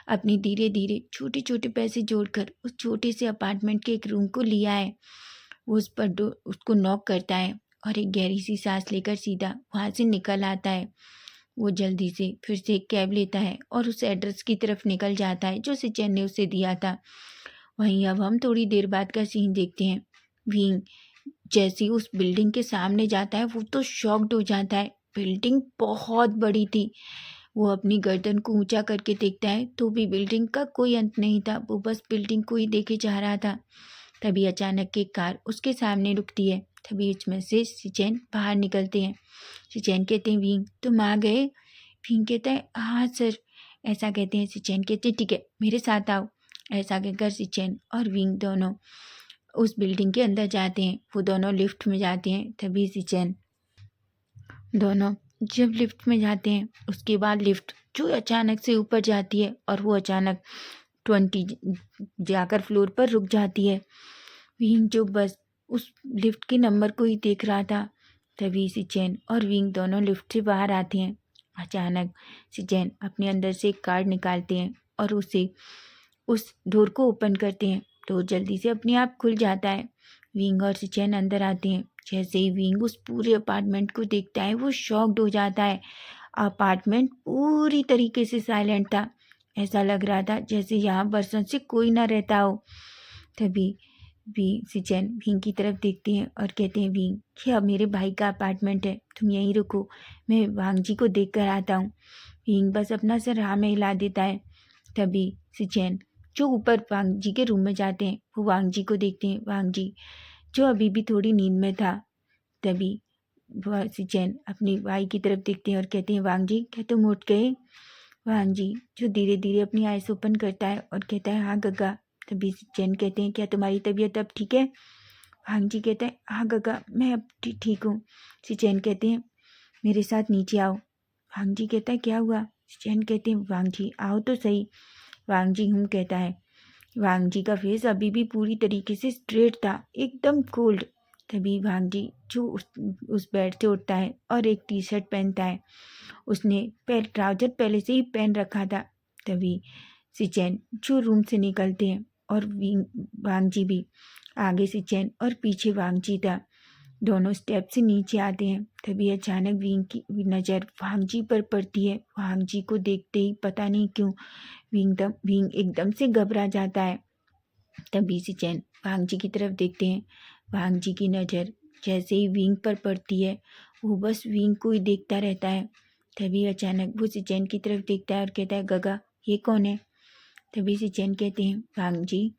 अपनी धीरे धीरे छोटे छोटे पैसे जोड़कर उस छोटे से अपार्टमेंट के एक रूम को लिया है। वो उस पर उसको नॉक करता है और एक गहरी सी सांस लेकर सीधा वहाँ से निकल आता है। वो जल्दी से फिर से एक कैब लेता है और उस एड्रेस की तरफ निकल जाता है जो सिचेन ने उसे दिया था। वहीं अब हम थोड़ी देर बाद का सीन देखते हैं। विंग जैसे ही उस बिल्डिंग के सामने जाता है, वो तो शॉक्ड हो जाता है। बिल्डिंग बहुत बड़ी थी। वो अपनी गर्दन को ऊंचा करके देखता है तो भी बिल्डिंग का कोई अंत नहीं था। वो बस बिल्डिंग को ही देखे जा रहा था। तभी अचानक एक कार उसके सामने रुकती है। तभी उसमें से सिचेन बाहर निकलते हैं। सिचेन कहते हैं, विंग तुम आ गए? विंग कहता है, हाँ सर। ऐसा कहते हैं। सिचेन कहते हैं, ठीक है, मेरे साथ आओ। ऐसा कहकर सिचेन और विंग दोनों उस बिल्डिंग के अंदर जाते हैं। वो दोनों लिफ्ट में जाते हैं। तभी सिचेन दोनों जब लिफ्ट में जाते हैं, उसके बाद लिफ्ट जो अचानक से ऊपर जाती है और वो अचानक 20 जाकर फ्लोर पर रुक जाती है। विंग जो बस उस लिफ्ट के नंबर को ही देख रहा था। तभी सिचेन और विंग दोनों लिफ्ट से बाहर आते हैं। अचानक सिचेन अपने अंदर से एक कार्ड निकालते हैं और उसे उस डोर को ओपन करते हैं। डोर जल्दी से अपने आप खुल जाता है। विंग और सिचेन अंदर आते हैं। जैसे ही विंग उस पूरे अपार्टमेंट को देखता है, वो शॉक्ड हो जाता है। अपार्टमेंट पूरी तरीके से साइलेंट था। ऐसा लग रहा था जैसे यहाँ बरसों से कोई ना रहता हो। तभी सिचन विंग की तरफ देखते हैं और कहते हैं, विंग, ये अब मेरे भाई का अपार्टमेंट है, तुम यहीं रुको, मैं वांग जी को देख कर आता हूँ। विंग बस अपना सर हाँ में हिला देता है। तभी सिचन जो ऊपर वांग जी के रूम में जाते हैं, वो वांग जी को देखते हैं। वांग जी जो अभी भी थोड़ी नींद में था। तभी वह सिचन अपनी भाई की तरफ देखते हैं और कहते हैं, वांग जी, क्या तुम उठ गए? वांग जी जो धीरे धीरे अपनी आइस ओपन करता है और कहता है, हाँ गग्गा। तभी सिचन कहते हैं, क्या तुम्हारी तबीयत अब ठीक है? वांग जी कहता है, हाँ गग्गा, मैं अब ठीक हूँ। सिचन कहते हैं, मेरे साथ नीचे आओ। वांग जी कहता है, क्या हुआ? सिचन कहते हैं, वांग जी आओ तो सही। वांग जी कहता है। वांग जी का फेस अभी भी पूरी तरीके से स्ट्रेट था, एकदम कोल्ड। तभी वांग जी जो उस बेड से उठता है और एक टी शर्ट पहनता है। उसने ट्राउजर पहले से ही पहन रखा था। तभी सिचन जो रूम से निकलते हैं और वांग जी भी, आगे सिचन और पीछे वांग जी था। दोनों स्टेप से नीचे आते हैं। तभी अचानक विंग की नज़र वांग जी पर पड़ती है। वांग जी को देखते ही पता नहीं क्यों विंग एकदम से घबरा जाता है। तभी सिचन वांग जी की तरफ देखते हैं। वांग जी की नज़र जैसे ही विंग पर पड़ती है, वो बस विंग को ही देखता रहता है। तभी अचानक वो सिचन की तरफ देखता है और कहता है, गगा, ये कौन है? तभी सिचन कहते हैं, वांग जी,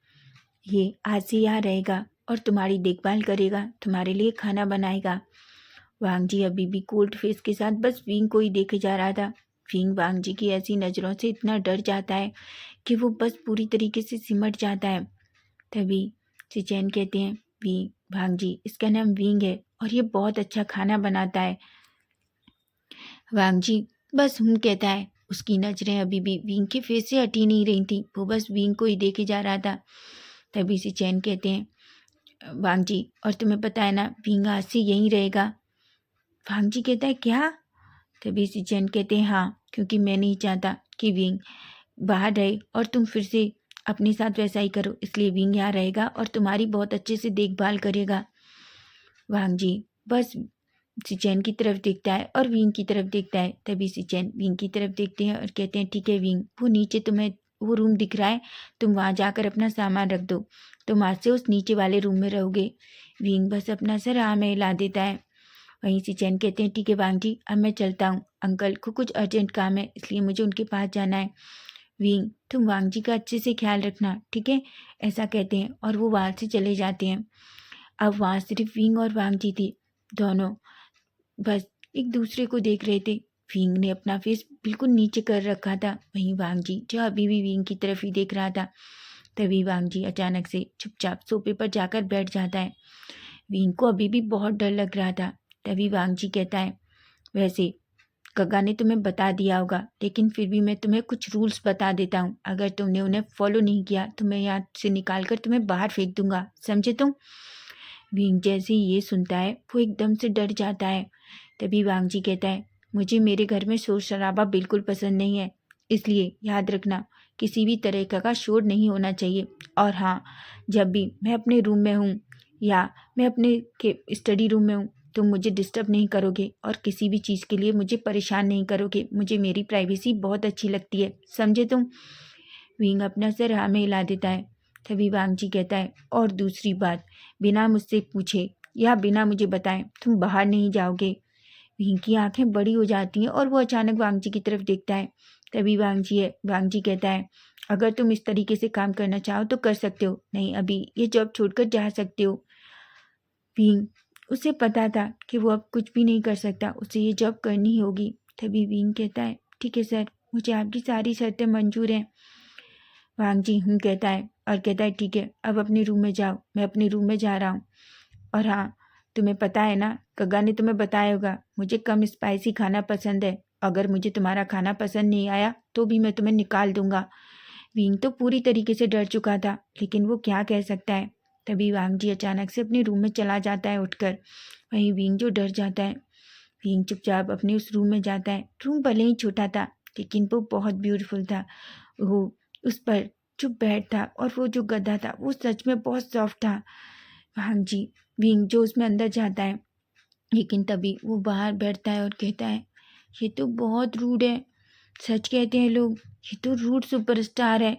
ये आज से यहाँ रहेगा और तुम्हारी देखभाल करेगा, तुम्हारे लिए खाना बनाएगा। वांग जी अभी भी कोल्ड फेस के साथ बस विंग को ही देखे जा रहा था। विंग वांग जी की ऐसी नज़रों से इतना डर जाता है कि वो बस पूरी तरीके से सिमट जाता है। तभी सिचन कहते हैं, वांग जी, इसका नाम विंग है और ये बहुत अच्छा खाना बनाता है। वांग जी बस कहता है। उसकी नज़रें अभी भी विंग के फेस से हटी नहीं रही थी, वो बस विंग को ही देखे जा रहा था। तभी सिचन कहते हैं, वांग जी, और तुम्हें पता है ना, विंग आज से यहीं रहेगा। वांग जी कहता है, क्या? तभी सिचन कहते हैं, हाँ, क्योंकि मैं नहीं चाहता कि विंग बाहर रहे और तुम फिर से अपने साथ वैसा ही करो, इसलिए विंग यहाँ रहेगा और तुम्हारी बहुत अच्छे से देखभाल करेगा। वांग जी बस सिचन की तरफ देखता है और विंग की तरफ देखता है। तभी सिचन विंग की तरफ देखते हैं और कहते हैं, ठीक है विंग, वो नीचे तुम्हें वो रूम दिख रहा है, तुम वहाँ जाकर अपना सामान रख दो, तुम आज से उस नीचे वाले रूम में रहोगे। विंग बस अपना सर हाँ में हिला देता है। वहीं सिचन कहते हैं, ठीक है वांग जी, अब मैं चलता हूँ, अंकल को कुछ अर्जेंट काम है, इसलिए मुझे उनके पास जाना है। विंग, तुम वांग जी का अच्छे से ख्याल रखना, ठीक है? ऐसा कहते हैं और वो वहाँ से चले जाते हैं। अब वहाँ सिर्फ विंग और वांग जी थी। दोनों बस एक दूसरे को देख रहे थे। विंग ने अपना फेस बिल्कुल नीचे कर रखा था, वहीं वांग जी जो अभी भी विंग की तरफ ही देख रहा था। तभी वांग जी अचानक से चुपचाप सोफे पर जाकर बैठ जाता है। विंग को अभी भी बहुत डर लग रहा था। तभी वांग जी कहता है, वैसे गग्गा ने तुम्हें बता दिया होगा, लेकिन फिर भी मैं तुम्हें कुछ रूल्स बता देता हूँ। अगर तुमने उन्हें फॉलो नहीं किया तो मैं यहाँ से निकाल कर तुम्हें बाहर फेंक दूंगा, समझे तुम? विंग जैसे ही ये सुनता है, वो एकदम से डर जाता है। तभी वांग जी कहता है, मुझे मेरे घर में शोर शराबा बिल्कुल पसंद नहीं है, इसलिए याद रखना, किसी भी तरह का शोर नहीं होना चाहिए। और हाँ, जब भी मैं अपने रूम में हूँ या मैं अपने के स्टडी रूम में हूँ, तुम मुझे डिस्टर्ब नहीं करोगे और किसी भी चीज़ के लिए मुझे परेशान नहीं करोगे। मुझे मेरी प्राइवेसी बहुत अच्छी लगती है, समझे तुम? विंग अपना सर हाँ में हिला देता है। तभी वांग जी कहता है, और दूसरी बात, बिना मुझसे पूछे या बिना मुझे बताए तुम बाहर नहीं जाओगे। विंग की आंखें बड़ी हो जाती हैं और वो अचानक वांग जी की तरफ देखता है। तभी वांग जी कहता है, अगर तुम इस तरीके से काम करना चाहो तो कर सकते हो, नहीं अभी ये जॉब छोड़कर जा सकते हो। विंग, उसे पता था कि वो अब कुछ भी नहीं कर सकता, उसे ये जॉब करनी ही होगी। तभी विंग कहता है, ठीक है सर, मुझे आपकी सारी शर्तें मंजूर हैं। वांग जी कहता है और कहता है, ठीक है, अब अपने रूम में जाओ, मैं अपने रूम में जा रहा हूँ। और हाँ, तुम्हें पता है ना, गग्गा ने तुम्हें बताया होगा, मुझे कम स्पाइसी खाना पसंद है, अगर मुझे तुम्हारा खाना पसंद नहीं आया तो भी मैं तुम्हें निकाल दूंगा। विंग तो पूरी तरीके से डर चुका था, लेकिन वो क्या कह सकता है। तभी वांग जी अचानक से अपने रूम में चला जाता है उठकर। वहीं विंग जो डर जाता है। विंग चुपचाप अपने उस रूम में जाता है। रूम भले ही छोटा था, लेकिन वो बहुत ब्यूटीफुल था। वो उस पर जो बेड था और वो जो गद्दा था, वो सच में बहुत सॉफ्ट था। वांग जी विंग जो उसमें अंदर जाता है, लेकिन तभी वो बाहर बैठता है और कहता है, ये तो बहुत रूड है। सच कहते हैं लोग, ये तो रूड सुपरस्टार है।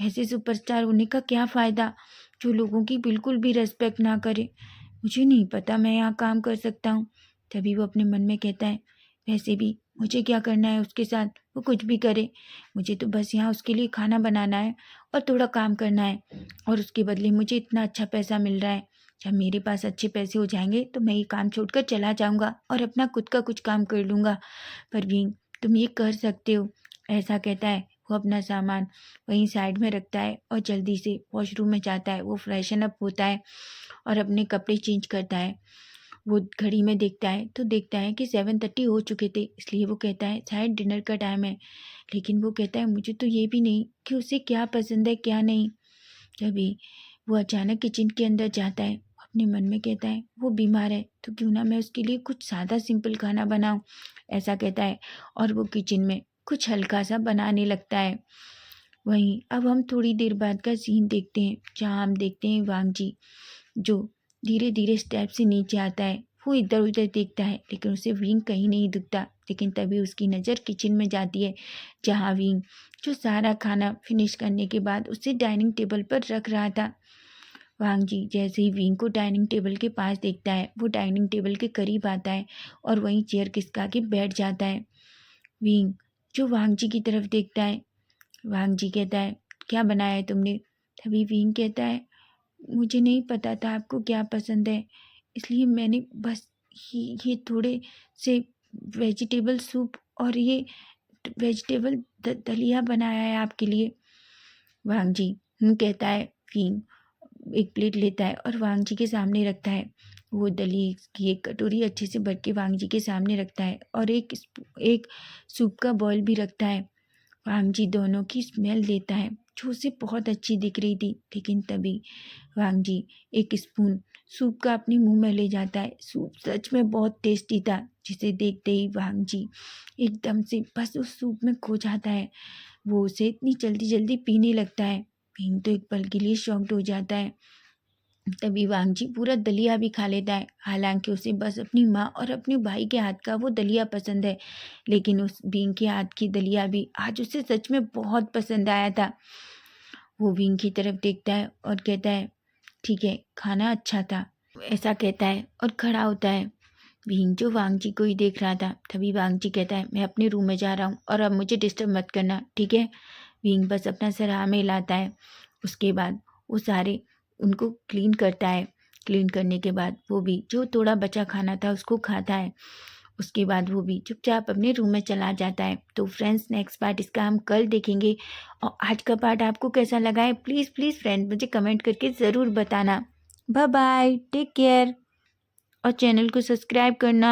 ऐसे सुपरस्टार होने का क्या फ़ायदा जो लोगों की बिल्कुल भी रिस्पेक्ट ना करे। मुझे नहीं पता मैं यहाँ काम कर सकता हूँ। तभी वो अपने मन में कहता है, वैसे भी मुझे क्या करना है उसके साथ, वो कुछ भी करे। मुझे तो बस यहाँ उसके लिए खाना बनाना है और थोड़ा काम करना है, और उसके बदले मुझे इतना अच्छा पैसा मिल रहा है। जब मेरे पास अच्छे पैसे हो जाएंगे तो मैं ये काम छोड़कर चला जाऊँगा और अपना खुद का कुछ काम कर लूँगा। परवीन, तुम ये कर सकते हो, ऐसा कहता है। वो अपना सामान वहीं साइड में रखता है और जल्दी से वॉशरूम में जाता है। वो फ्रेशन अप होता है और अपने कपड़े चेंज करता है। वो घड़ी में देखता है तो देखता है कि 7:30 हो चुके थे, इसलिए वो कहता है शायद डिनर का टाइम है। लेकिन वो कहता है मुझे तो ये भी नहीं कि उसे क्या पसंद है क्या नहीं। तभी वो अचानक किचन के अंदर जाता है। अपने मन में कहता है वो बीमार है तो क्यों ना मैं उसके लिए कुछ सादा सिंपल खाना बनाऊं, ऐसा कहता है। और वो किचन में कुछ हल्का सा बनाने लगता है। वहीं अब हम थोड़ी देर बाद का सीन देखते हैं, जहाँ हम देखते हैं वांग जी जो धीरे धीरे स्टेप से नीचे आता है। वो इधर उधर देखता है लेकिन उसे विंग कहीं नहीं दिखता। लेकिन तभी उसकी नज़र किचन में जाती है, जहाँ विंग जो सारा खाना फिनिश करने के बाद उसे डाइनिंग टेबल पर रख रहा था। वांग जी जैसे ही विंग को डाइनिंग टेबल के पास देखता है, वो डाइनिंग टेबल के करीब आता है और वहीं चेयर खिसका के बैठ जाता है। विंग जो वांग जी की तरफ देखता है। वांग जी कहता है क्या बनाया है तुमने। तभी विंग कहता है मुझे नहीं पता था आपको क्या पसंद है, इसलिए मैंने बस ये थोड़े से वेजिटेबल सूप और ये वेजिटेबल दलिया बनाया है आपके लिए। वांग जी कहता है। फिर एक प्लेट लेता है और वांग जी के सामने रखता है। वो दली की एक कटोरी अच्छे से भर के वांग जी के सामने रखता है और एक सूप का बॉल भी रखता है। वांग जी दोनों की स्मेल लेता है जो उसे बहुत अच्छी दिख रही थी। लेकिन तभी वांग जी एक स्पून सूप का अपने मुंह में ले जाता है। सूप सच में बहुत टेस्टी था, जिसे देखते ही वांग जी एकदम से बस उस सूप में खो जाता है। वो उसे इतनी जल्दी जल्दी पीने लगता है। भीम तो एक पल के लिए शॉक्ड हो जाता है। तभी वांग जी पूरा दलिया भी खा लेता है। हालांकि उसे बस अपनी माँ और अपने भाई के हाथ का वो दलिया पसंद है, लेकिन उस भीम के हाथ की दलिया भी आज उसे सच में बहुत पसंद आया था। वो भीम की तरफ देखता है और कहता है ठीक है, खाना अच्छा था, ऐसा कहता है और खड़ा होता है। भीम जो वांग जी को ही देख रहा था। तभी वांग जी कहता है मैं अपने रूम में जा रहा हूँ और अब मुझे डिस्टर्ब मत करना, ठीक है। भीम बस अपना सर हाँ में हिलाता है। उसके बाद वो सारे उनको क्लीन करता है। क्लीन करने के बाद वो भी जो थोड़ा बचा खाना था उसको खाता है। उसके बाद वो भी चुपचाप अपने रूम में चला जाता है। तो फ्रेंड्स, नेक्स्ट पार्ट इसका हम कल देखेंगे। और आज का पार्ट आपको कैसा लगा है, प्लीज़ प्लीज़ फ्रेंड मुझे कमेंट करके ज़रूर बताना। बाय बाय, टेक केयर, और चैनल को सब्सक्राइब करना।